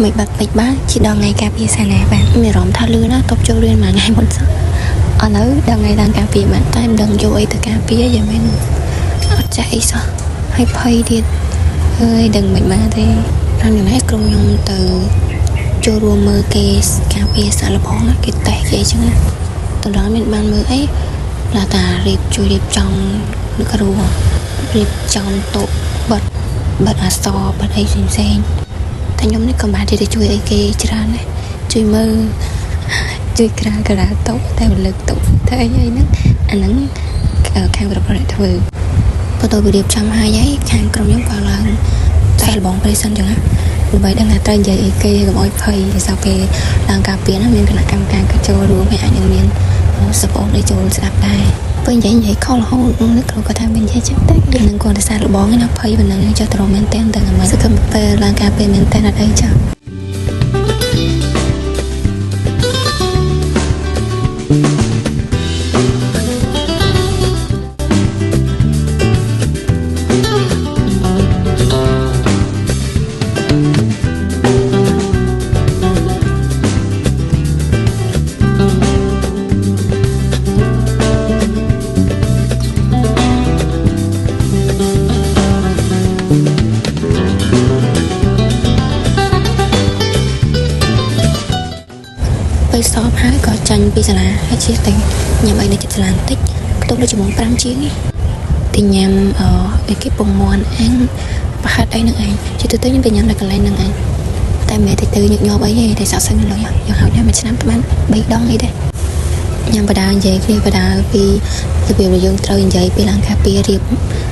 មិនបាត់ពេចបានជាដល់ថ្ងៃការពារសាណាបានមានអារម្មណ៍ថាលឿនណាស់តបចូលរៀនមួយថ្ងៃមុនសោះឥឡូវដល់ថ្ងៃឡើងការពារបានតែមិនដឹងយកអីទៅការពារយ៉ាងម៉េចអត់ចាស់អីសោះហើយភ័យទៀតអើយដឹងមិនបានទេអានេះណាក្រុមខ្ញុំទៅចូលរួមមើលគេការពារសាឡបងគេតេះគេអញ្ចឹងណាតឡងមានបានមើលអីឡាតាជួយរៀបចំលោកគ្រូរៀបចំតុបတ်អសរបတ်អីផ្សេងតែខ្ញុំនេះក៏បានទៅជួយអីគេច្រើនដែរជួយមើលជួយក្រាតុតែលើកតុធ្វើអីហ្នឹងអាហ្នឹងខាងប្រព័ន្ធធ្វើបន្ទាប់ពីរៀបចំហើយខាងក្រុមខ្ញុំក៏ឡើងតែលបងប្រេសិនចឹងណាដើម្បីដឹងថាត្រូវនិយាយអីគេកុំឲ្យភ័យដោយសារពេលឡើងការពារណាមានគណៈកម្មការក៏ចូលរួមហើយអាចនឹងមានសពអងដែលចូលស្ដាប់ដែរពេលនិយាយខលរហូតនឹកគ្រូក៏ថាមាននិយាយចឹងតែយើងនឹងគាត់ទៅសារលបងឯណាភ័យប៉ុណ្ណឹងចុះទៅរកមែនតែនតែមិនសឹកពេលឡើងការពារមែនតែនអត់អីចាពេលសອບហើយក៏ចាញ់ពីសាលាហើយជិះទៅញ៉ាំអីនៅចិត្តសាលាបន្តិចផ្ទុកដូចចំង5ជាងនេះទីញ៉ាំគេពងមាន់អាំងប្រហិតអីនឹងឯងជិះទៅខ្ញុំទៅញ៉ាំនៅកន្លែងហ្នឹងឯងតែមិនទៅញឹកញាប់អីទេតែសក់សឹងលុយយើងហៅញ៉ាំមួយឆ្នាំបាន3ដងអីដែរញ៉ាំបដានិយាយគ្នាបដាពីរបៀបយើងត្រូវនិយាយពីឡើងការពាររៀប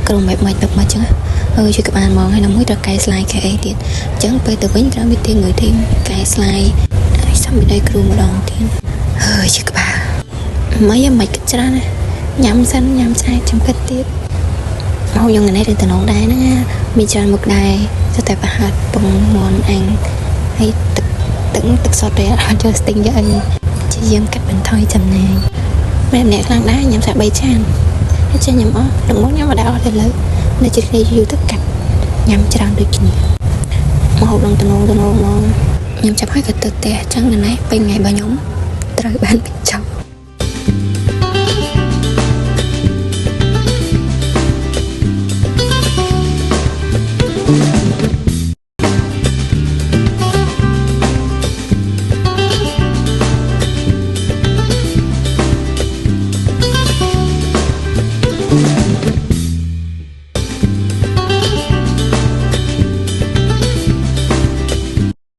ក្រុមម៉េចម៉េចចឹងជួយក្បាលហ្មងហើយនៅមួយត្រូវកែស្លាយគេអីទៀតអញ្ចឹងពេលទៅវិញត្រូវមានទីងើយទីកែស្លាយសំបីគ្រូម្ដងទៀតហើយជាក្បាលមិនគិតច្រើនណាញ៉ាំសិនញ៉ាំឆ្អែតចាំគិតទៀតមកយើងថ្ងៃនេះទៅតំណងដែរណាមានច្រើនមុខដែរតែប្រហិតពងមាន់អាំងហើយទឹកសុទ្ធទេអត់ចូលស្ទីងយកអីជាយើងកាត់បន្ថយចំណាយម្នាក់ខ្លាំងដែរញ៉ាំសា3ចានហើយចេះញ៉ាំអស់ល្មមញ៉ាំអត់អស់ទៅលើនៅជិះគ្នាយូរទៅកាត់ញ៉ាំច្រើនដូចគ្នាមកហូបដល់តំណងមកខ្ញុំចាប់ហើយក៏ទៅផ្ទះអញ្ចឹងណាពេលថ្ងៃរបស់ខ្ញុំត្រូវបានបញ្ចប់